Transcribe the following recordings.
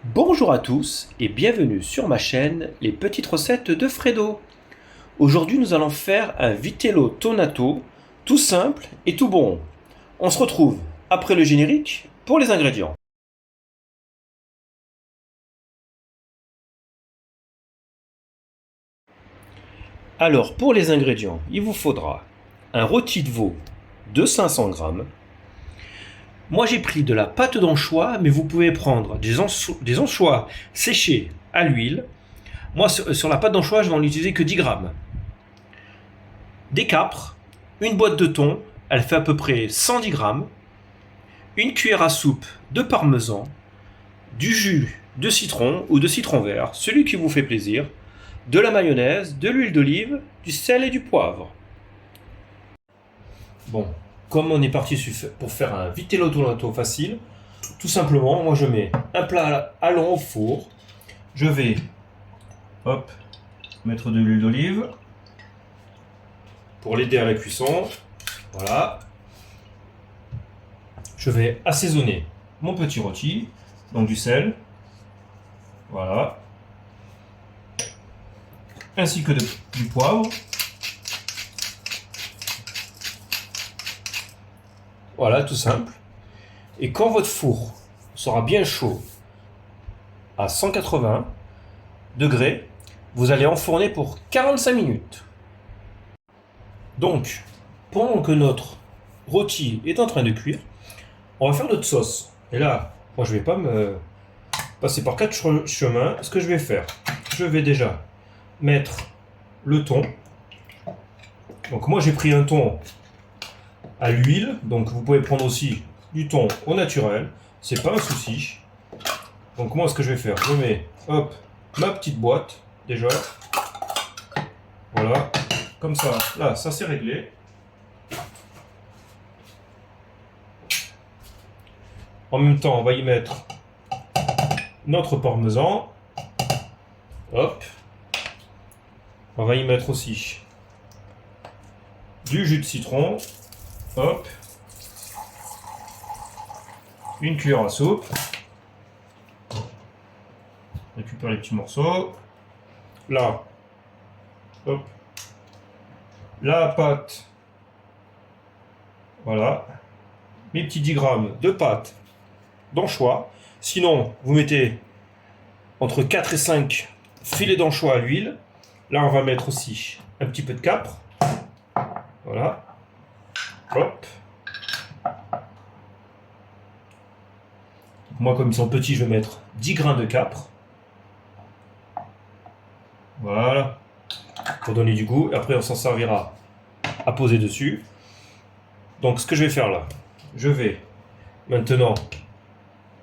Bonjour à tous et bienvenue sur ma chaîne Les Petites Recettes de Fredo. Aujourd'hui nous allons faire un vitello tonato, tout simple et tout bon. On se retrouve après le générique pour les ingrédients. Alors pour les ingrédients, il vous faudra un rôti de veau de 500 grammes. Moi j'ai pris de la pâte d'anchois, mais vous pouvez prendre des anchois séchés à l'huile. Moi sur la pâte d'anchois je vais en utiliser que 10 grammes. Des capres, une boîte de thon, elle fait à peu près 110 grammes, une cuillère à soupe de parmesan, du jus de citron ou de citron vert, celui qui vous fait plaisir, de la mayonnaise, de l'huile d'olive, du sel et du poivre. Bon, comme on est parti pour faire un vitello tonato facile, tout simplement, moi je mets un plat allant au four, je vais mettre de l'huile d'olive pour l'aider à la cuisson. Voilà. Je vais assaisonner mon petit rôti, donc du sel, voilà, ainsi que du poivre. Voilà, tout simple. Et quand votre four sera bien chaud, à 180 degrés, vous allez enfourner pour 45 minutes. Donc, pendant que notre rôti est en train de cuire, on va faire notre sauce. Et là, moi je vais pas me passer par quatre chemins. Ce que je vais faire, je vais déjà mettre le thon. Donc moi j'ai pris un thon à l'huile, donc vous pouvez prendre aussi du thon au naturel, c'est pas un souci. Donc moi ce que je vais faire, je mets ma petite boîte déjà. Voilà, comme ça, là ça c'est réglé. En même temps, on va y mettre notre parmesan. Hop. On va y mettre aussi du jus de citron. Hop. Une cuillère à soupe. Récupère les petits morceaux. Là. Hop. La pâte. Voilà. Mes petits 10 grammes de pâte d'anchois. Sinon, vous mettez entre 4 et 5 filets d'anchois à l'huile. Là, on va mettre aussi un petit peu de capre. Voilà. Hop. Moi, comme ils sont petits, je vais mettre 10 grains de capre. Voilà. Pour donner du goût. Et après, on s'en servira à poser dessus. Donc, ce que je vais faire là, je vais maintenant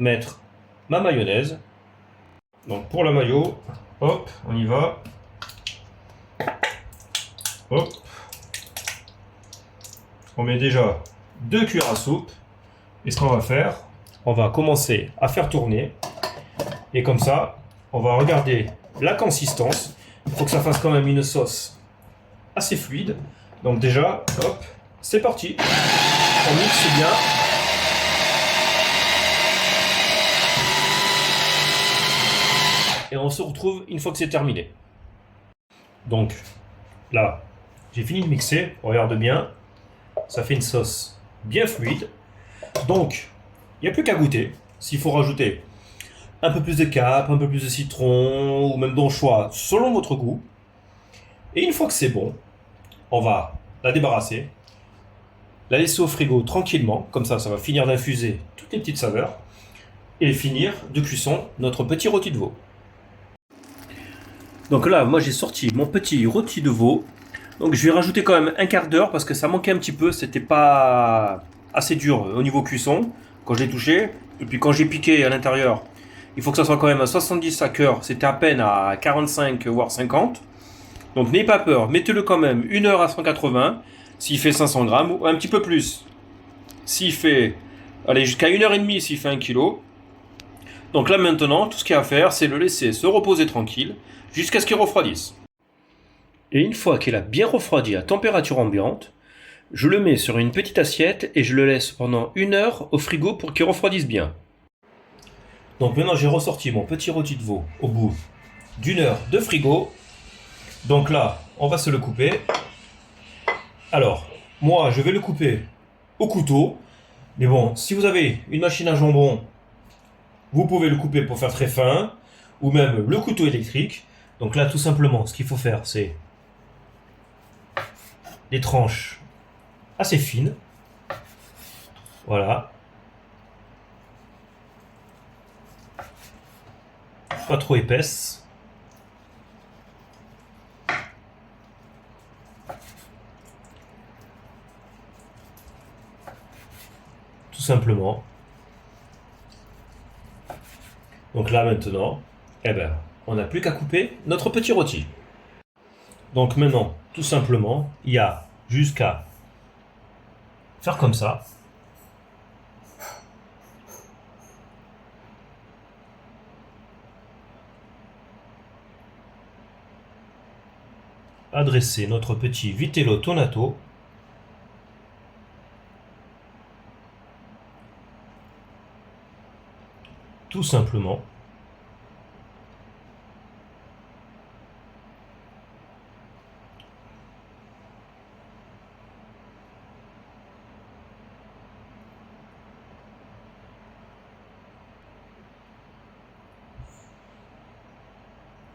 mettre ma mayonnaise. Donc pour la mayo, hop, on y va. Hop. On met déjà 2 cuillères à soupe. Et ce qu'on va faire, on va commencer à faire tourner. Et comme ça, on va regarder la consistance. Il faut que ça fasse quand même une sauce assez fluide. Donc déjà, hop, c'est parti. On mixe bien. Et on se retrouve une fois que c'est terminé. Donc là, j'ai fini de mixer, regarde bien, ça fait une sauce bien fluide. Donc, il n'y a plus qu'à goûter. S'il faut rajouter un peu plus de capre, un peu plus de citron, ou même d'anchois, selon votre goût. Et une fois que c'est bon, on va la débarrasser, la laisser au frigo tranquillement, comme ça va finir d'infuser toutes les petites saveurs, et finir de cuisson notre petit rôti de veau. Donc là, moi j'ai sorti mon petit rôti de veau. Donc je vais rajouter quand même un quart d'heure parce que ça manquait un petit peu. C'était pas assez dur au niveau cuisson quand je l'ai touché. Et puis quand j'ai piqué à l'intérieur, il faut que ça soit quand même à 70 à cœur. C'était à peine à 45 voire 50. Donc n'ayez pas peur, mettez-le quand même 1 heure à 180. S'il fait 500 grammes ou un petit peu plus. S'il fait, allez, jusqu'à 1h30 s'il fait 1 kg. Donc là maintenant, tout ce qu'il y a à faire, c'est le laisser se reposer tranquille jusqu'à ce qu'il refroidisse. Et une fois qu'il a bien refroidi à température ambiante, je le mets sur une petite assiette et je le laisse pendant 1 heure au frigo pour qu'il refroidisse bien. Donc maintenant j'ai ressorti mon petit rôti de veau au bout d'une heure de frigo. Donc là, on va se le couper. Alors, moi je vais le couper au couteau. Mais bon, si vous avez une machine à jambon, vous pouvez le couper pour faire très fin. Ou même le couteau électrique. Donc là tout simplement, ce qu'il faut faire, c'est des tranches assez fines. Voilà. Pas trop épaisses. Tout simplement. Donc là maintenant, eh ben, on n'a plus qu'à couper notre petit rôti. Donc maintenant, tout simplement, il y a jusqu'à faire comme ça. Adresser notre petit vitello tonato tout simplement.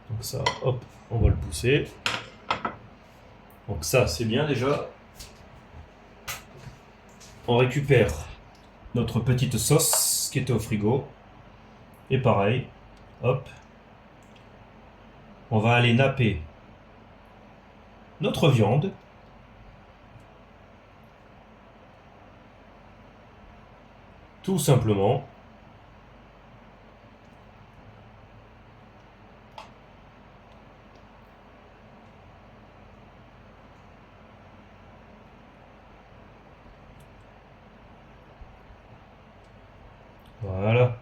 Donc ça, hop, on va le pousser. Donc ça, c'est bien déjà. On récupère notre petite sauce qui était au frigo. Et pareil, hop. On va aller napper notre viande. Tout simplement. Voilà.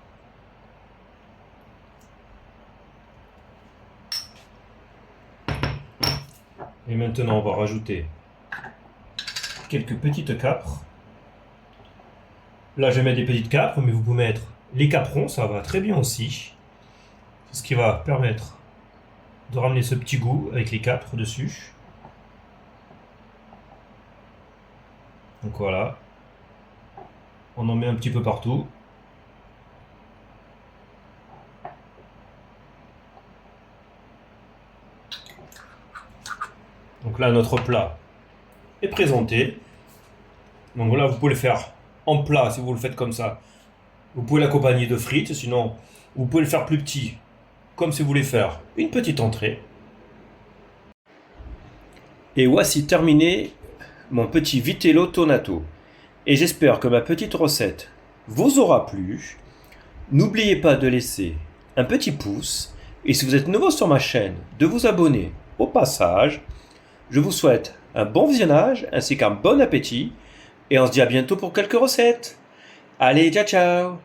Et maintenant, on va rajouter quelques petites capres. Là, je mets des petites capres, mais vous pouvez mettre les caprons, ça va très bien aussi. C'est ce qui va permettre de ramener ce petit goût avec les capres dessus. Donc voilà. On en met un petit peu partout. Donc là, notre plat est présenté. Donc voilà, vous pouvez le faire en plat si vous le faites comme ça. Vous pouvez l'accompagner de frites, sinon vous pouvez le faire plus petit, comme si vous voulez faire une petite entrée. Et voici terminé mon petit vitello tonato. Et j'espère que ma petite recette vous aura plu. N'oubliez pas de laisser un petit pouce. Et si vous êtes nouveau sur ma chaîne, de vous abonner au passage. Je vous souhaite un bon visionnage ainsi qu'un bon appétit. Et on se dit à bientôt pour quelques recettes. Allez, ciao ciao!